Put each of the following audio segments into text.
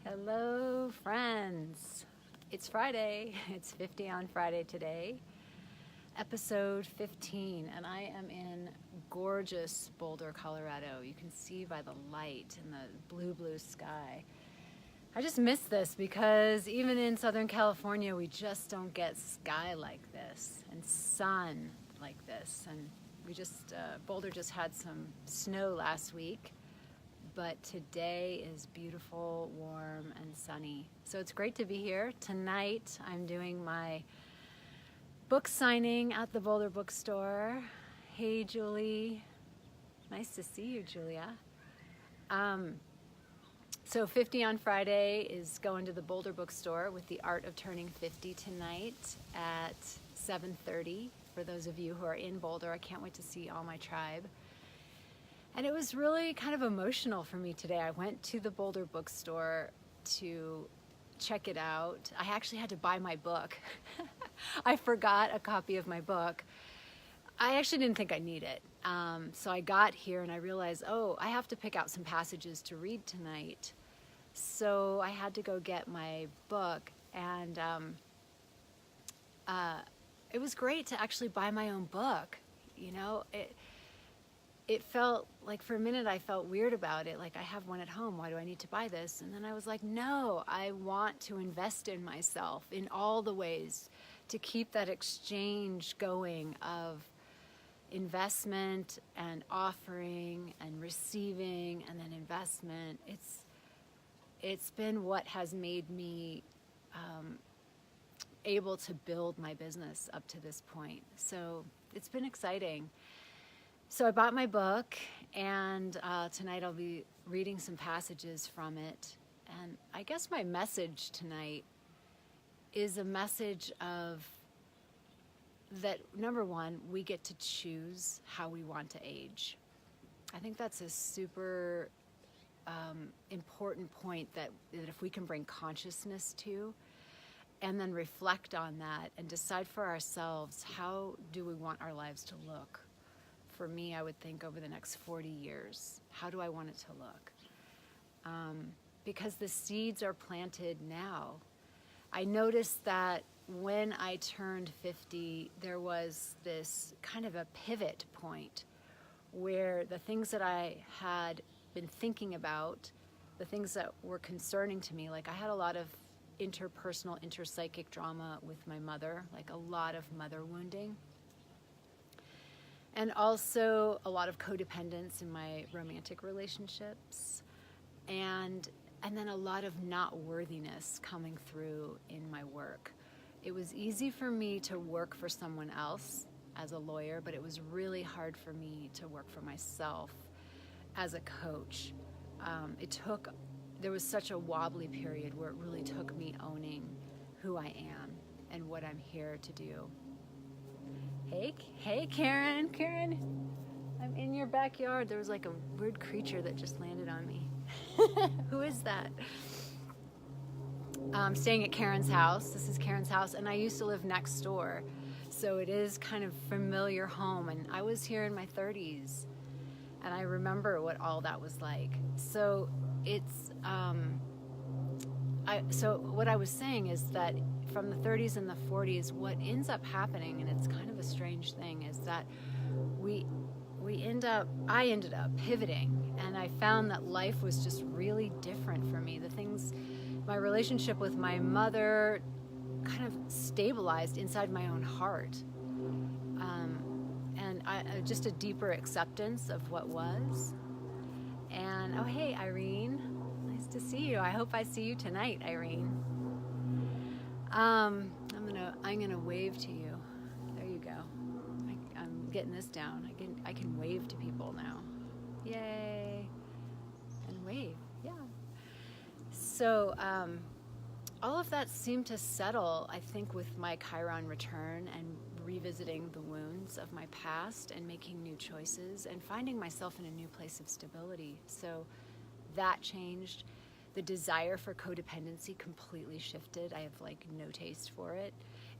Hello, friends. It's Friday. It's 50 on Friday today, episode 15, and I am in gorgeous Boulder, Colorado. You can see by the light and the blue sky. I just miss this because even in Southern California, we just don't get sky like this and sun like this. And Boulder just had some snow last week. But today is beautiful, warm, and sunny. So it's great to be here. Tonight, I'm doing my book signing at the Boulder Bookstore. Hey, Julie. Nice to see you, Julia. So 50 on Friday is going to the Boulder Bookstore with The Art of Turning 50 tonight at 7:30. For those of you who are in Boulder, I can't wait to see all my tribe. And it was really kind of emotional for me today. I went to the Boulder Bookstore to check it out. I actually had to buy my book. I forgot a copy of my book. I actually didn't think I need it. So I got here and I realized, I have to pick out some passages to read tonight. So I had to go get my book, and it was great to actually buy my own book. You know, it felt like for a minute I felt weird about it. Like, I have one at home. Why do I need to buy this? And then I was like, no, I want to invest in myself in all the ways to keep that exchange going of investment and offering and receiving and then investment. It's been what has made me able to build my business up to this point. So it's been exciting. So I bought my book, and tonight I'll be reading some passages from it. And I guess my message tonight is a message of that, number one, we get to choose how we want to age. I think that's a super important point that if we can bring consciousness to, and then reflect on that and decide for ourselves, how do we want our lives to look? For me, I would think over the next 40 years, how do I want it to look? Because the seeds are planted now. I noticed that when I turned 50, there was this kind of a pivot point where the things that I had been thinking about, the things that were concerning to me, like I had a lot of interpersonal, interpsychic drama with my mother, like a lot of mother wounding. And also a lot of codependence in my romantic relationships. And then a lot of not worthiness coming through in my work. It was easy for me to work for someone else as a lawyer, but it was really hard for me to work for myself as a coach. There was such a wobbly period where it really took me owning who I am and what I'm here to do. Hey, Karen, I'm in your backyard. There was like a weird creature that just landed on me. Who is that? I'm staying at Karen's house. This is Karen's house, and I used to live next door. So it is kind of familiar home, and I was here in my 30s, and I remember what all that was like. So so what I was saying is that from the 30s and the 40s, what ends up happening, and it's kind of a strange thing, is that I ended up pivoting, and I found that life was just really different for me. My relationship with my mother kind of stabilized inside my own heart. And just a deeper acceptance of what was. And, hey, Irene, nice to see you. I hope I see you tonight, Irene. I'm gonna wave to you. There you go. I'm getting this down. I can wave to people now. Yay! And wave, yeah. So all of that seemed to settle, I think, with my Chiron return and revisiting the wounds of my past and making new choices and finding myself in a new place of stability. So that changed. The desire for codependency completely shifted. I have no taste for it.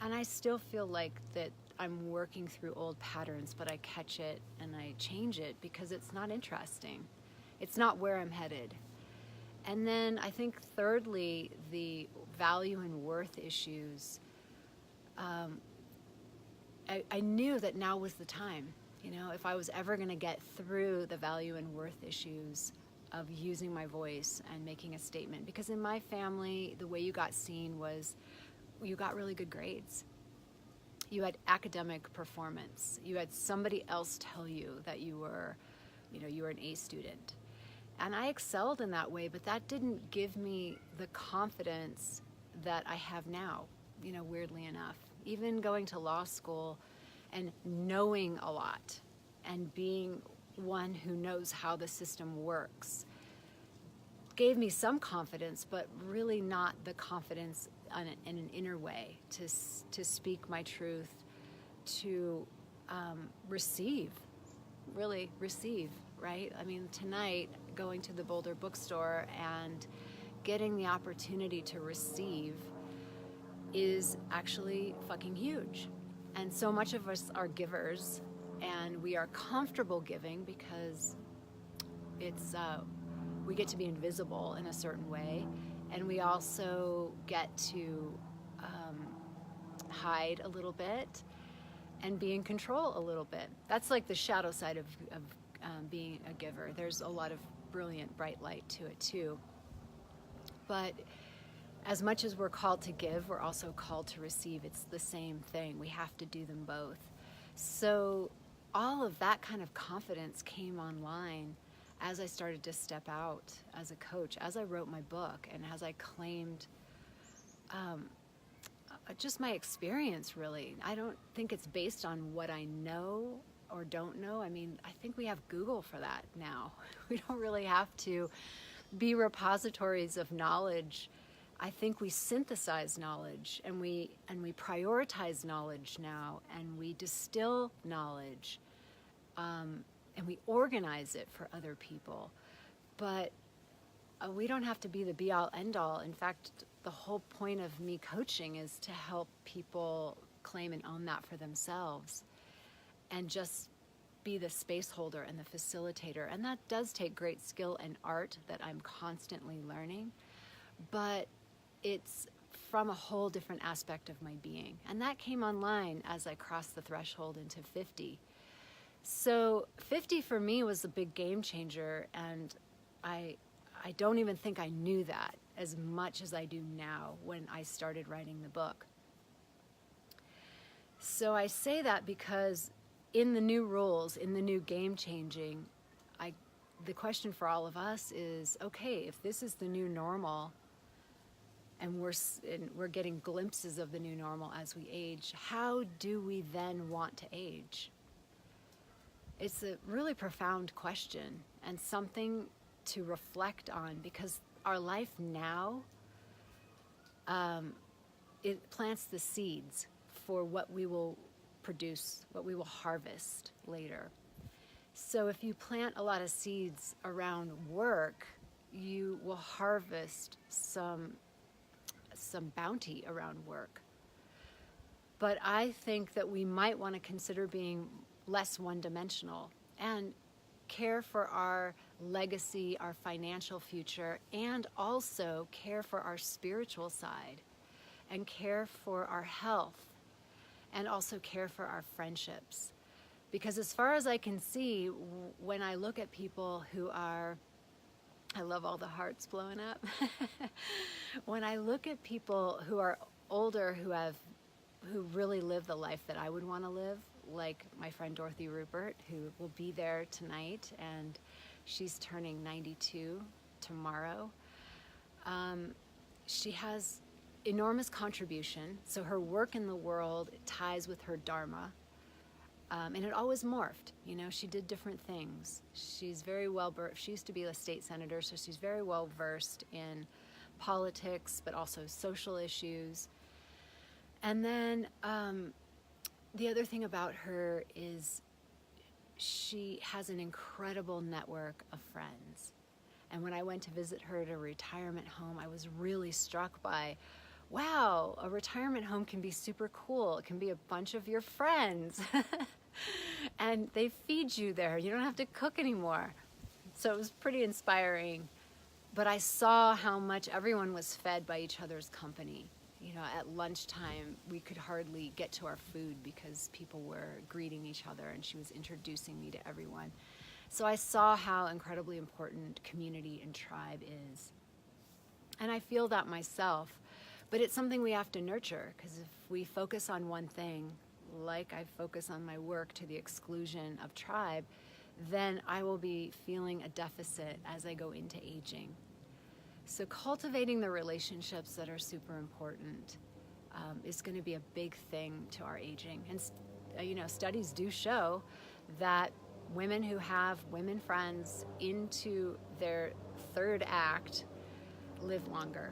And I still feel like that I'm working through old patterns, but I catch it and I change it because it's not interesting. It's not where I'm headed. And then I think thirdly, the value and worth issues. I knew that now was the time. If I was ever going to get through the value and worth issues of using my voice and making a statement. Because in my family, the way you got seen was you got really good grades. You had academic performance. You had somebody else tell you that you were an A student. And I excelled in that way, but that didn't give me the confidence that I have now, weirdly enough. Even going to law school and knowing a lot and being one who knows how the system works gave me some confidence, but really not the confidence in an inner way to speak my truth, to receive, right? I mean, tonight, going to the Boulder Bookstore and getting the opportunity to receive is actually fucking huge. And so much of us are givers, and we are comfortable giving because it's we get to be invisible in a certain way, and we also get to hide a little bit and be in control a little bit. That's like the shadow side of being a giver. There's a lot of brilliant, bright light to it too. But as much as we're called to give, we're also called to receive. It's the same thing. We have to do them both. So all of that kind of confidence came online as I started to step out as a coach, as I wrote my book, and as I claimed just my experience, really. I don't think it's based on what I know or don't know. I mean, I think we have Google for that now. We don't really have to be repositories of knowledge. I think we synthesize knowledge, and we prioritize knowledge now, and we distill knowledge, and we organize it for other people. But we don't have to be the be-all, end-all. In fact, the whole point of me coaching is to help people claim and own that for themselves, and just be the space holder and the facilitator. And that does take great skill and art that I'm constantly learning, but it's from a whole different aspect of my being. And that came online as I crossed the threshold into 50. So 50 for me was a big game changer, and I don't even think I knew that as much as I do now when I started writing the book. So I say that because in the new rules, in the new game changing, the question for all of us is, okay, if this is the new normal, and we're getting glimpses of the new normal as we age, how do we then want to age? It's a really profound question, and something to reflect on, because our life now, it plants the seeds for what we will produce, what we will harvest later. So if you plant a lot of seeds around work, you will harvest some bounty around work. But I think that we might want to consider being less one-dimensional and care for our legacy, our financial future, and also care for our spiritual side, and care for our health, and also care for our friendships. Because as far as I can see, when I look at people who are, I love all the hearts blowing up. When I look at people who are older, who really live the life that I would want to live, like my friend Dorothy Rupert, who will be there tonight, and she's turning 92 tomorrow. She has enormous contribution, so her work in the world ties with her dharma, and it always morphed. She did different things. She's very she used to be a state senator, so she's very well versed in politics, but also social issues. And then the other thing about her is she has an incredible network of friends. And when I went to visit her at a retirement home, I was really struck by, wow, a retirement home can be super cool. It can be a bunch of your friends. And they feed you there. You don't have to cook anymore. So it was pretty inspiring. but I saw how much everyone was fed by each other's company. You know, at lunchtime, we could hardly get to our food because people were greeting each other and she was introducing me to everyone. So I saw how incredibly important community and tribe is. And I feel that myself, but it's something we have to nurture, because if we focus on one thing, like I focus on my work to the exclusion of tribe, then I will be feeling a deficit as I go into aging. So cultivating the relationships that are super important is going to be a big thing to our aging. And you know, studies do show that women who have women friends into their third act live longer.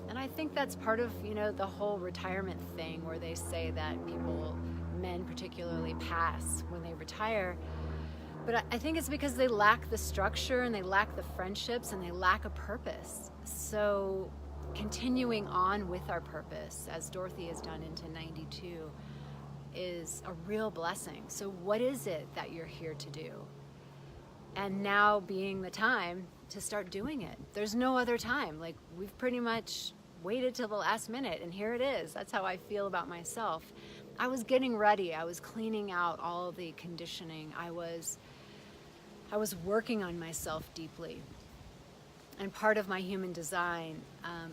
And I think that's part of, you know, the whole retirement thing, where they say that people, men particularly, pass when they retire. But I think it's because they lack the structure and they lack the friendships and they lack a purpose. So continuing on with our purpose, as Dorothy has done into 92, is a real blessing. So what is it that you're here to do? And now being the time to start doing it. There's no other time. Like, we've pretty much waited till the last minute, and here it is. That's how I feel about myself. I was getting ready. I was cleaning out all of the conditioning. I was working on myself deeply. And part of my human design,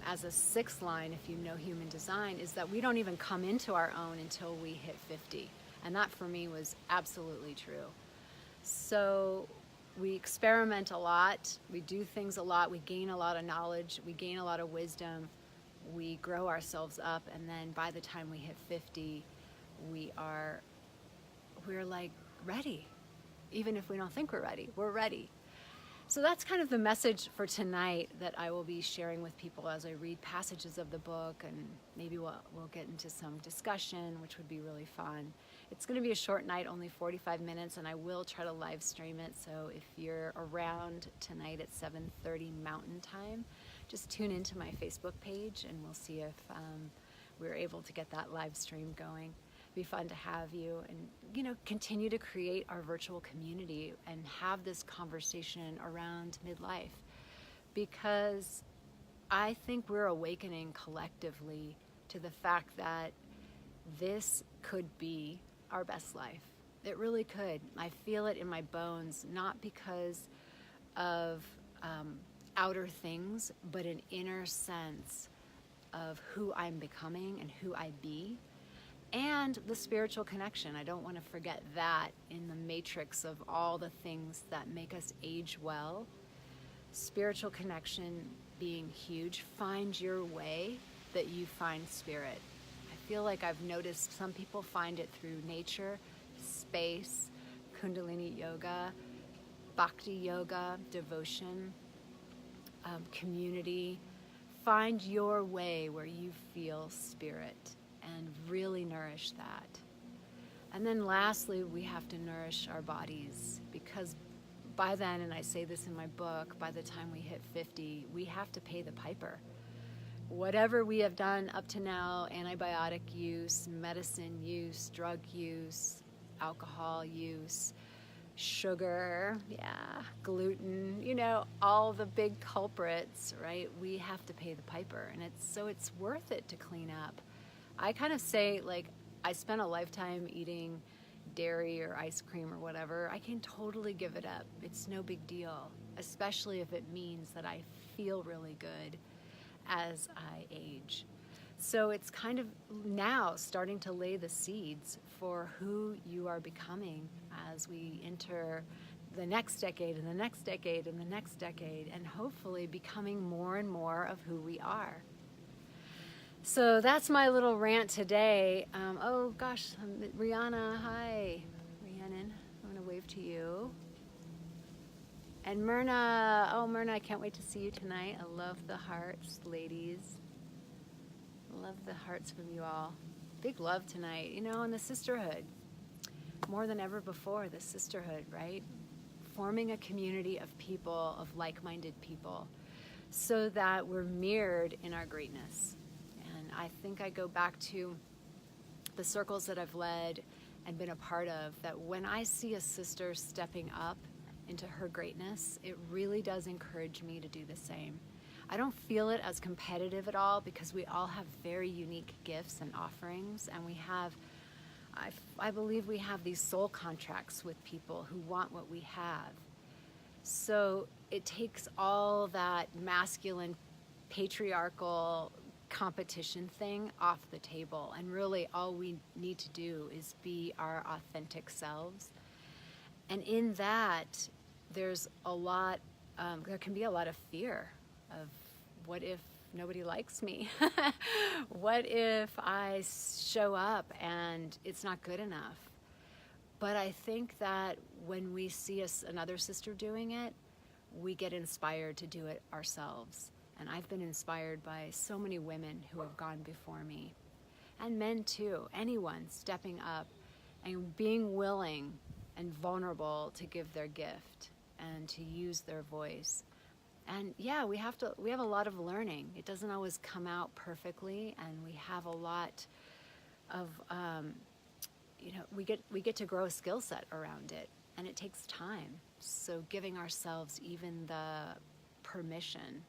as a sixth line, if you know human design, is that we don't even come into our own until we hit 50. And that for me was absolutely true. So we experiment a lot, we do things a lot, we gain a lot of knowledge, we gain a lot of wisdom, we grow ourselves up, and then by the time we hit 50, we're like ready. Even if we don't think we're ready, we're ready. So that's kind of the message for tonight that I will be sharing with people as I read passages of the book, and maybe we'll get into some discussion, which would be really fun. It's going to be a short night, only 45 minutes, and I will try to live stream it. So if you're around tonight at 7:30 Mountain Time, just tune into my Facebook page and we'll see if we're able to get that live stream going. It'd be fun to have you, and, you know, continue to create our virtual community and have this conversation around midlife, because I think we're awakening collectively to the fact that this could be our best life. It really could. I feel it in my bones, not because of outer things, but an inner sense of who I'm becoming and who I be, and the spiritual connection. I don't want to forget that in the matrix of all the things that make us age well. Spiritual connection being huge. Find your way that you find spirit. I feel like I've noticed some people find it through nature, space, Kundalini yoga, bhakti yoga, devotion, community. Find your way where you feel spirit and really nourish that. And then lastly, we have to nourish our bodies, because by then, and I say this in my book, by the time we hit 50, we have to pay the piper. Whatever we have done up to now, antibiotic use, medicine use, drug use, alcohol use, sugar, gluten, you know, all the big culprits, right? We have to pay the piper, and it's worth it to clean up. I kind of say, like, I spent a lifetime eating dairy or ice cream or whatever. I can totally give it up. It's no big deal, especially if it means that I feel really good as I age. So it's kind of now starting to lay the seeds for who you are becoming as we enter the next decade and the next decade and the next decade, and hopefully becoming more and more of who we are. So that's my little rant today. Oh gosh, Rihanna, hi. Rhiannon, I'm gonna wave to you. And Myrna, oh Myrna, I can't wait to see you tonight. I love the hearts, ladies. I love the hearts from you all. Big love tonight, you know, and the sisterhood. More than ever before, the sisterhood, right? Forming a community of people, of like-minded people, so that we're mirrored in our greatness. And I think I go back to the circles that I've led and been a part of, that when I see a sister stepping up into her greatness, it really does encourage me to do the same. I don't feel it as competitive at all because we all have very unique gifts and offerings, and we have, I believe we have these soul contracts with people who want what we have. So it takes all that masculine, patriarchal competition thing off the table, and really all we need to do is be our authentic selves. And in that, there's a lot, there can be a lot of fear of what if nobody likes me? What if I show up and it's not good enough? But I think that when we see another sister doing it, we get inspired to do it ourselves. And I've been inspired by so many women who have gone before me, and men too, anyone stepping up and being willing and vulnerable to give their gift and to use their voice. And yeah, we have a lot of learning. It doesn't always come out perfectly, and we have a lot of, we get to grow a skill set around it, and it takes time. So giving ourselves even the permission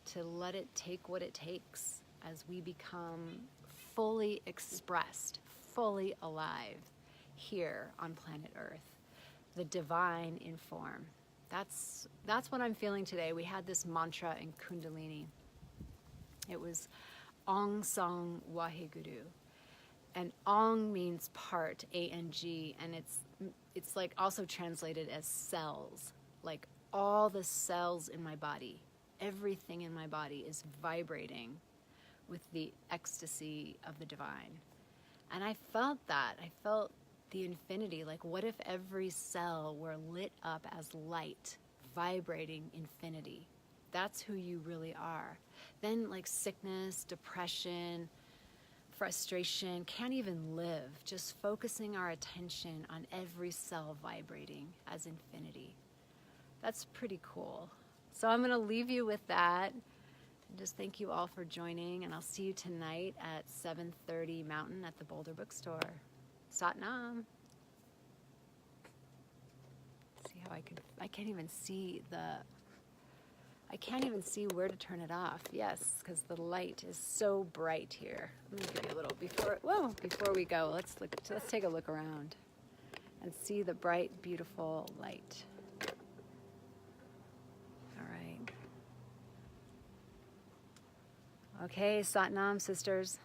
to let it take what it takes as we become fully expressed, fully alive here on planet Earth, the divine in form. That's what I'm feeling today. We had this mantra in Kundalini. It was Ong Song Waheguru. And Ong means part, A-N-G, and it's like also translated as cells. Like all the cells in my body, everything in my body is vibrating with the ecstasy of the divine. And I felt that. I felt the infinity. Like, what if every cell were lit up as light, vibrating infinity? That's who you really are. Then, like, sickness, depression, frustration can't even live. Just focusing our attention on every cell vibrating as infinity. That's pretty cool. So I'm going to leave you with that. And just thank you all for joining, and I'll see you tonight at 7:30 Mountain at the Boulder Bookstore. Sat Nam. See how I can't even see where to turn it off. Yes, because the light is so bright here. Let me give you a little before we go. Let's take a look around and see the bright, beautiful light. All right. Okay, Sat Nam, sisters.